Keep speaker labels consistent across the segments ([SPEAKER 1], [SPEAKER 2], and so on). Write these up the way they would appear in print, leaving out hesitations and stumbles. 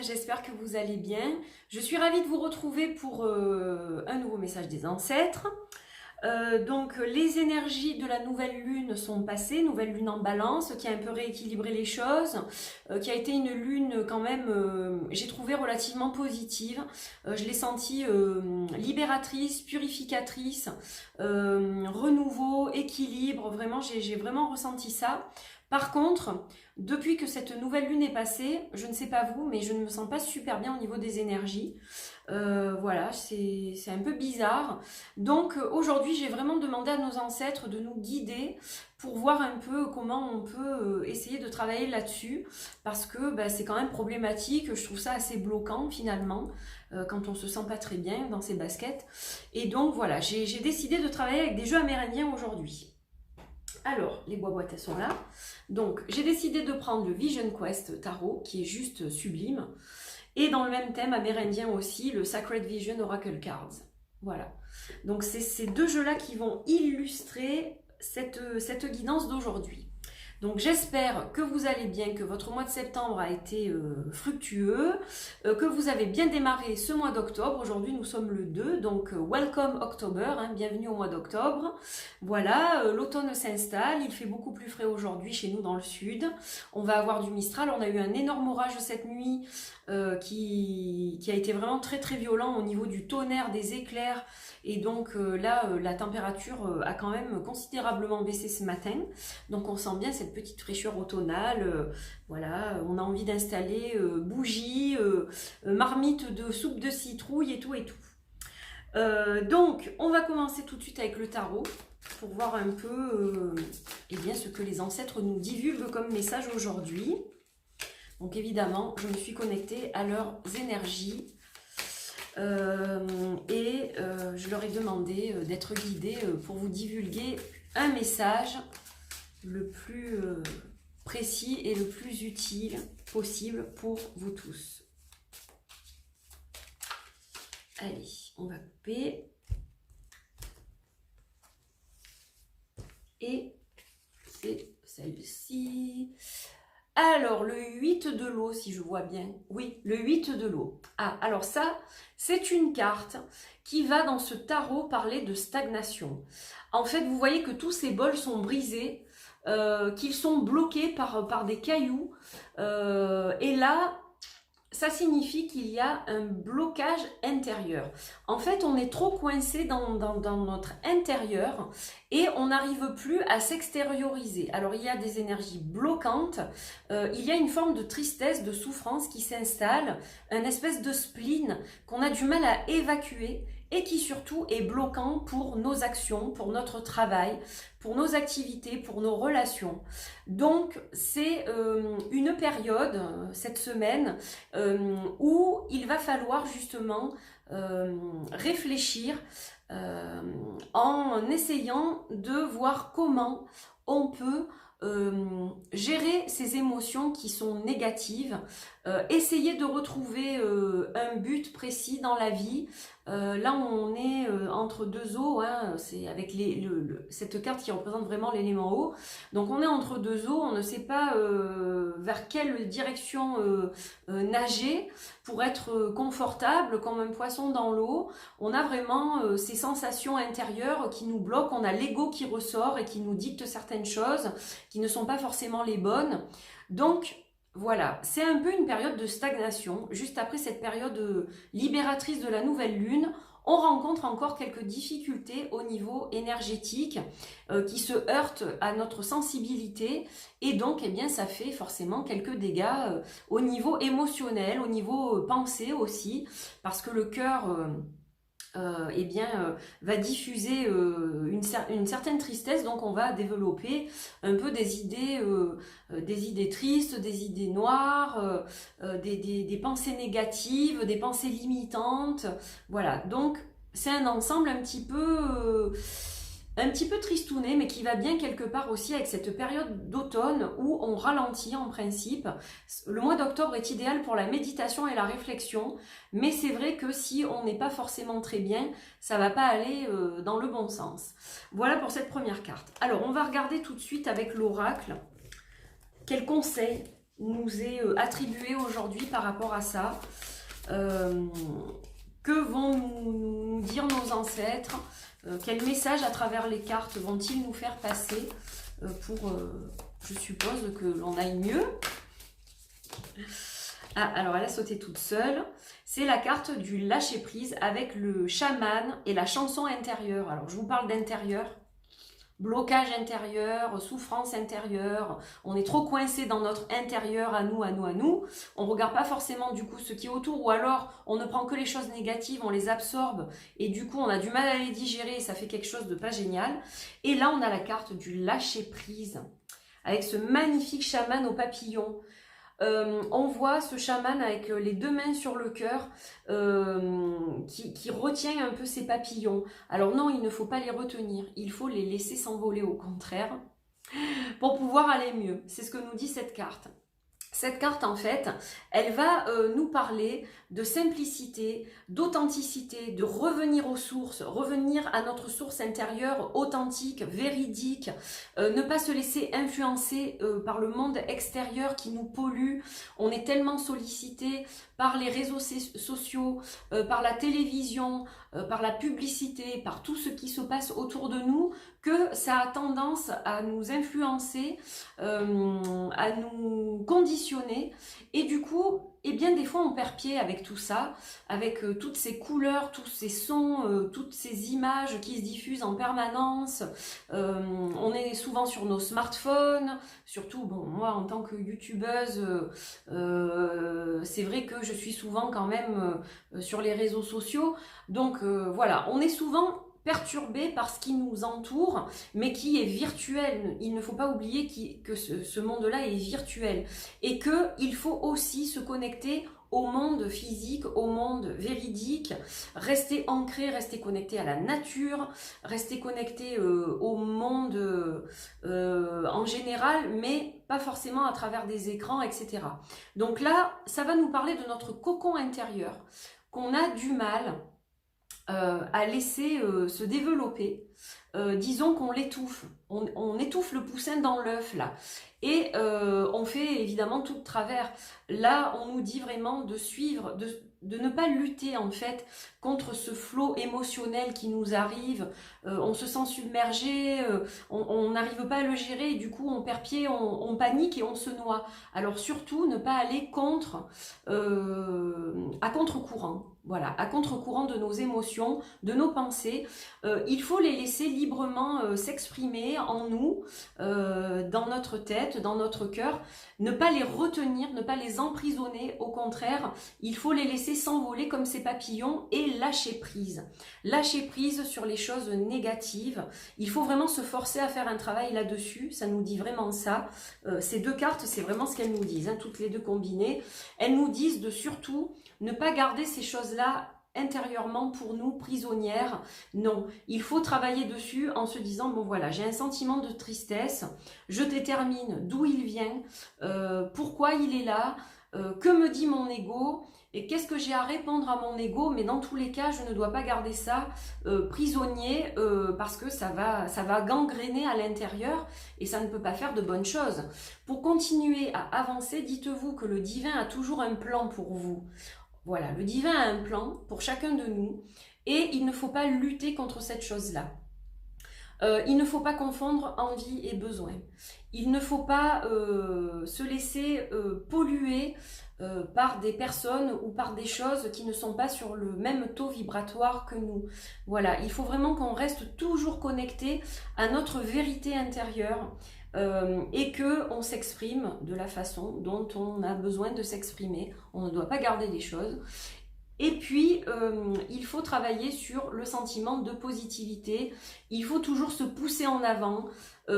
[SPEAKER 1] j'espère que vous allez bien. Je suis ravie de vous retrouver pour un nouveau message des ancêtres. Donc les énergies de la nouvelle lune sont passées, nouvelle lune en balance, qui a un peu rééquilibré les choses, qui a été une lune quand même, j'ai trouvé relativement positive. Je l'ai sentie libératrice, purificatrice, renouveau, équilibre, vraiment j'ai vraiment ressenti ça. Par contre, depuis que cette nouvelle lune est passée, je ne sais pas vous, mais je ne me sens pas super bien au niveau des énergies. Voilà, c'est un peu bizarre. Donc aujourd'hui, j'ai vraiment demandé à nos ancêtres de nous guider pour voir un peu comment on peut essayer de travailler là-dessus. Parce que c'est quand même problématique, je trouve ça assez bloquant finalement, quand on se sent pas très bien dans ses baskets. Et donc voilà, j'ai décidé de travailler avec des jeux amérindiens aujourd'hui. Alors, les boîtes, elles sont là. Donc, j'ai décidé de prendre le Vision Quest Tarot, qui est juste sublime. Et dans le même thème amérindien aussi, le Sacred Vision Oracle Cards. Voilà. Donc, c'est ces deux jeux-là qui vont illustrer cette guidance d'aujourd'hui. Donc j'espère que vous allez bien, que votre mois de septembre a été fructueux, que vous avez bien démarré ce mois d'octobre. Aujourd'hui nous sommes le 2, donc welcome October, bienvenue au mois d'octobre. Voilà, l'automne s'installe, il fait beaucoup plus frais aujourd'hui chez nous dans le sud. On va avoir du Mistral, on a eu un énorme orage cette nuit qui a été vraiment très très violent au niveau du tonnerre, des éclairs. Et donc là, la température a quand même considérablement baissé ce matin. Donc on sent bien cette petite fraîcheur automnale. Voilà, on a envie d'installer bougies, marmite de soupe de citrouille et tout et tout. Donc on va commencer tout de suite avec le tarot pour voir un peu eh bien, ce que les ancêtres nous divulguent comme message aujourd'hui. Donc évidemment, je me suis connectée à leurs énergies. Je leur ai demandé d'être guidée pour vous divulguer un message le plus précis et le plus utile possible pour vous tous. Allez, on va couper. Et c'est celle-ci. Alors, le 8 de l'eau, si je vois bien. Oui, le 8 de l'eau. Ah, alors ça, c'est une carte qui va dans ce tarot parler de stagnation. En fait, vous voyez que tous ces bols sont brisés, qu'ils sont bloqués par des cailloux. Et là, ça signifie qu'il y a un blocage intérieur. En fait, on est trop coincé dans notre intérieur et on n'arrive plus à s'extérioriser. Alors, il y a des énergies bloquantes, il y a une forme de tristesse, de souffrance qui s'installe, un espèce de spleen qu'on a du mal à évacuer et qui surtout est bloquant pour nos actions, pour notre travail, pour nos activités, pour nos relations. Donc c'est une période, cette semaine, où il va falloir justement réfléchir en essayant de voir comment on peut gérer ces émotions qui sont négatives, essayer de retrouver un but précis dans la vie. Là on est entre deux eaux, c'est avec cette carte qui représente vraiment l'élément eau. Donc on est entre deux eaux, on ne sait pas vers quelle direction nager pour être confortable comme un poisson dans l'eau. On a vraiment ces sensations intérieures qui nous bloquent, on a l'ego qui ressort et qui nous dicte certaines choses qui ne sont pas forcément les bonnes. Donc voilà, c'est un peu une période de stagnation. Juste après cette période libératrice de la nouvelle lune, on rencontre encore quelques difficultés au niveau énergétique qui se heurtent à notre sensibilité et donc eh bien, ça fait forcément quelques dégâts au niveau émotionnel, au niveau pensée aussi, parce que le cœur va diffuser une certaine tristesse, donc on va développer un peu des idées tristes, des idées noires, des pensées négatives, des pensées limitantes. Voilà, donc c'est un ensemble un petit peu tristouné, mais qui va bien quelque part aussi avec cette période d'automne où on ralentit en principe. Le mois d'octobre est idéal pour la méditation et la réflexion, mais c'est vrai que si on n'est pas forcément très bien, ça va pas aller dans le bon sens. Voilà pour cette première carte. Alors, on va regarder tout de suite avec l'oracle. Quels conseils nous est attribué aujourd'hui par rapport à ça. Que vont nous dire nos ancêtres? Quel message à travers les cartes vont-ils nous faire passer pour, je suppose, que l'on aille mieux? Ah, alors elle a sauté toute seule. C'est la carte du lâcher-prise avec le chaman et la chanson intérieure. Alors je vous parle d'intérieur. Blocage intérieur, souffrance intérieure, on est trop coincé dans notre intérieur à nous. On regarde pas forcément du coup ce qui est autour, ou alors on ne prend que les choses négatives, on les absorbe et du coup on a du mal à les digérer et ça fait quelque chose de pas génial. Et là on a la carte du lâcher prise avec ce magnifique chaman au papillon. On voit ce chaman avec les deux mains sur le cœur qui retient un peu ses papillons. Alors non, il ne faut pas les retenir, il faut les laisser s'envoler au contraire pour pouvoir aller mieux. C'est ce que nous dit cette carte. Cette carte, en fait, elle va nous parler de simplicité, d'authenticité, de revenir aux sources, revenir à notre source intérieure authentique, véridique, ne pas se laisser influencer par le monde extérieur qui nous pollue. On est tellement sollicité par les réseaux sociaux, par la télévision, par la publicité, par tout ce qui se passe autour de nous, que ça a tendance à nous influencer, à nous conditionner. Et du coup, eh bien des fois on perd pied avec tout ça, avec toutes ces couleurs, tous ces sons, toutes ces images qui se diffusent en permanence. On est souvent sur nos smartphones, surtout bon moi en tant que youtubeuse, c'est vrai que je suis souvent quand même sur les réseaux sociaux. Donc voilà, on est souvent perturbé par ce qui nous entoure, mais qui est virtuel. Il ne faut pas oublier que ce monde-là est virtuel et qu'il faut aussi se connecter au monde physique, au monde véridique, rester ancré, rester connecté à la nature, rester connecté au monde en général, mais pas forcément à travers des écrans, etc. Donc là, ça va nous parler de notre cocon intérieur, qu'on a du mal à laisser se développer. Disons qu'on l'étouffe, on étouffe le poussin dans l'œuf là, et on fait évidemment tout de travers. Là on nous dit vraiment de suivre, de ne pas lutter en fait contre ce flot émotionnel qui nous arrive. On se sent submergé, on n'arrive pas à le gérer et du coup on perd pied, on panique et on se noie. Alors surtout ne pas aller à contre-courant. Voilà, à contre-courant de nos émotions, de nos pensées. Il faut les laisser librement s'exprimer en nous, dans notre tête, dans notre cœur. Ne pas les retenir, ne pas les emprisonner. Au contraire, il faut les laisser s'envoler comme ces papillons et lâcher prise. Lâcher prise sur les choses négatives. Il faut vraiment se forcer à faire un travail là-dessus. Ça nous dit vraiment ça. Ces deux cartes, c'est vraiment ce qu'elles nous disent, hein, toutes les deux combinées. Elles nous disent de surtout ne pas garder ces choses-là intérieurement pour nous prisonnières. Non, il faut travailler dessus en se disant bon voilà, j'ai un sentiment de tristesse, je détermine d'où il vient, pourquoi il est là, que me dit mon ego et qu'est-ce que j'ai à répondre à mon ego. Mais dans tous les cas, je ne dois pas garder ça prisonnier parce que ça va gangréner à l'intérieur et ça ne peut pas faire de bonnes choses. Pour continuer à avancer, dites-vous que le divin a toujours un plan pour vous. Voilà, le divin a un plan pour chacun de nous et il ne faut pas lutter contre cette chose-là. Il ne faut pas confondre envie et besoin. Il ne faut pas se laisser polluer par des personnes ou par des choses qui ne sont pas sur le même taux vibratoire que nous. Voilà, il faut vraiment qu'on reste toujours connecté à notre vérité intérieure. Et qu'on s'exprime de la façon dont on a besoin de s'exprimer. On ne doit pas garder les choses. Et puis, il faut travailler sur le sentiment de positivité. Il faut toujours se pousser en avant.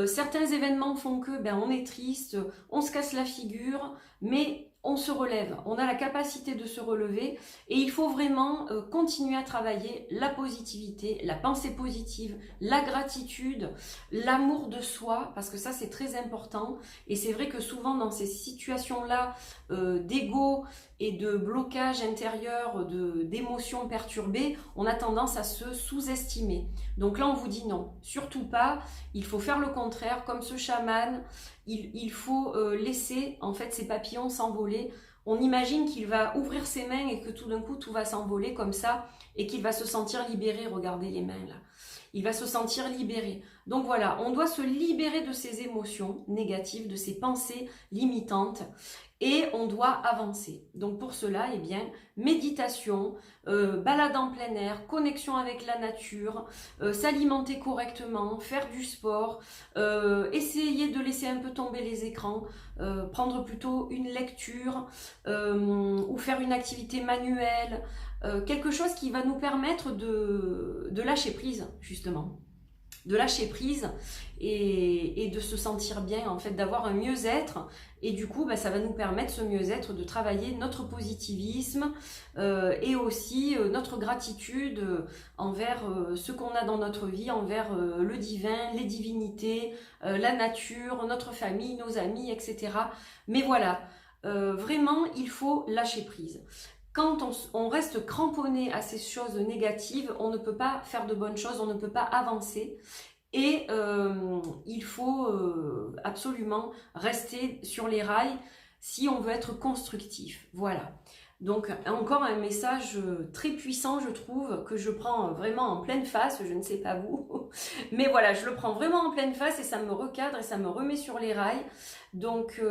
[SPEAKER 1] Certains événements font que on est triste, on se casse la figure, mais on se relève. On a la capacité de se relever et il faut vraiment continuer à travailler la positivité, la pensée positive, la gratitude, l'amour de soi, parce que ça c'est très important. Et c'est vrai que souvent dans ces situations-là d'ego et de blocage intérieur, d'émotions perturbées, on a tendance à se sous-estimer. Donc là, on vous dit non, surtout pas, il faut faire le contraire, comme ce chaman, il faut laisser en fait ces papillons s'envoler. On imagine qu'il va ouvrir ses mains et que tout d'un coup, tout va s'envoler comme ça et qu'il va se sentir libéré. Regardez les mains là. Il va se sentir libéré. Donc voilà, on doit se libérer de ces émotions négatives, de ces pensées limitantes et on doit avancer. Donc pour cela, eh bien, méditation, balade en plein air, connexion avec la nature, s'alimenter correctement, faire du sport, essayer de laisser un peu tomber les écrans, prendre plutôt une lecture ou faire une activité manuelle, quelque chose qui va nous permettre de lâcher prise, justement. De lâcher prise et de se sentir bien, en fait, d'avoir un mieux-être. Et du coup, ça va nous permettre, ce mieux-être, de travailler notre positivisme et aussi notre gratitude envers ce qu'on a dans notre vie, envers le divin, les divinités, la nature, notre famille, nos amis, etc. Mais voilà, vraiment, il faut lâcher prise. Quand on reste cramponné à ces choses négatives, on ne peut pas faire de bonnes choses, on ne peut pas avancer. Et il faut absolument rester sur les rails si on veut être constructif. Voilà. Donc encore un message très puissant, je trouve, que je prends vraiment en pleine face, je ne sais pas vous, mais voilà, je le prends vraiment en pleine face et ça me recadre et ça me remet sur les rails. Donc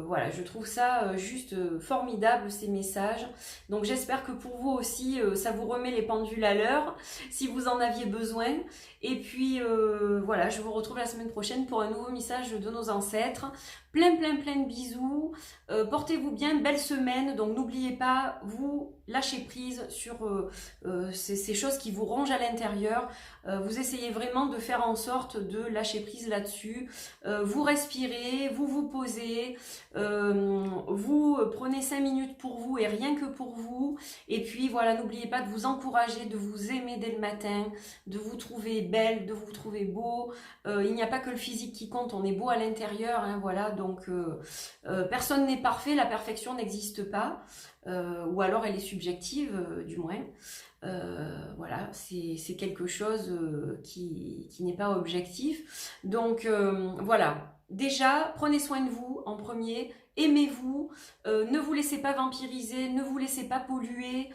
[SPEAKER 1] voilà, je trouve ça juste formidable, ces messages. Donc j'espère que pour vous aussi, ça vous remet les pendules à l'heure, si vous en aviez besoin. Et puis voilà, je vous retrouve la semaine prochaine pour un nouveau message de nos ancêtres. Plein de bisous, portez-vous bien, belle semaine. Donc n'oubliez pas, vous lâchez prise sur ces choses qui vous rongent à l'intérieur. Vous essayez vraiment de faire en sorte de lâcher prise là-dessus. Vous respirez, vous posez, vous prenez 5 minutes pour vous et rien que pour vous. Et puis voilà, n'oubliez pas de vous encourager, de vous aimer dès le matin, de vous trouver belle, de vous trouver beau. Il n'y a pas que le physique qui compte, on est beau à l'intérieur, hein, voilà. Donc personne n'est parfait, la perfection n'existe pas, ou alors elle est subjective, du moins. Voilà, c'est quelque chose qui n'est pas objectif. Donc voilà, déjà prenez soin de vous en premier, aimez-vous, ne vous laissez pas vampiriser, ne vous laissez pas polluer.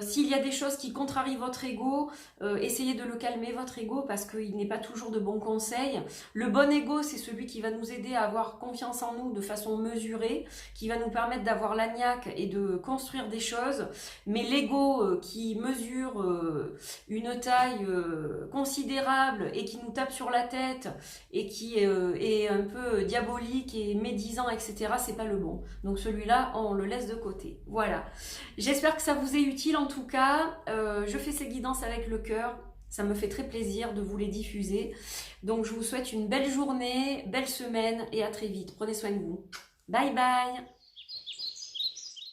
[SPEAKER 1] S'il y a des choses qui contrarient votre ego, essayez de le calmer, votre ego, parce qu'il n'est pas toujours de bons conseils. Le bon ego, c'est celui qui va nous aider à avoir confiance en nous de façon mesurée, qui va nous permettre d'avoir la niaque et de construire des choses. Mais l'ego qui mesure une taille considérable et qui nous tape sur la tête et qui est un peu diabolique et médisant, etc., c'est pas le bon. Donc celui-là, on le laisse de côté. Voilà. J'espère que ça vous est utile en tout cas. Je fais ces guidances avec le cœur. Ça me fait très plaisir de vous les diffuser. Donc je vous souhaite une belle journée, belle semaine et à très vite. Prenez soin de vous. Bye bye.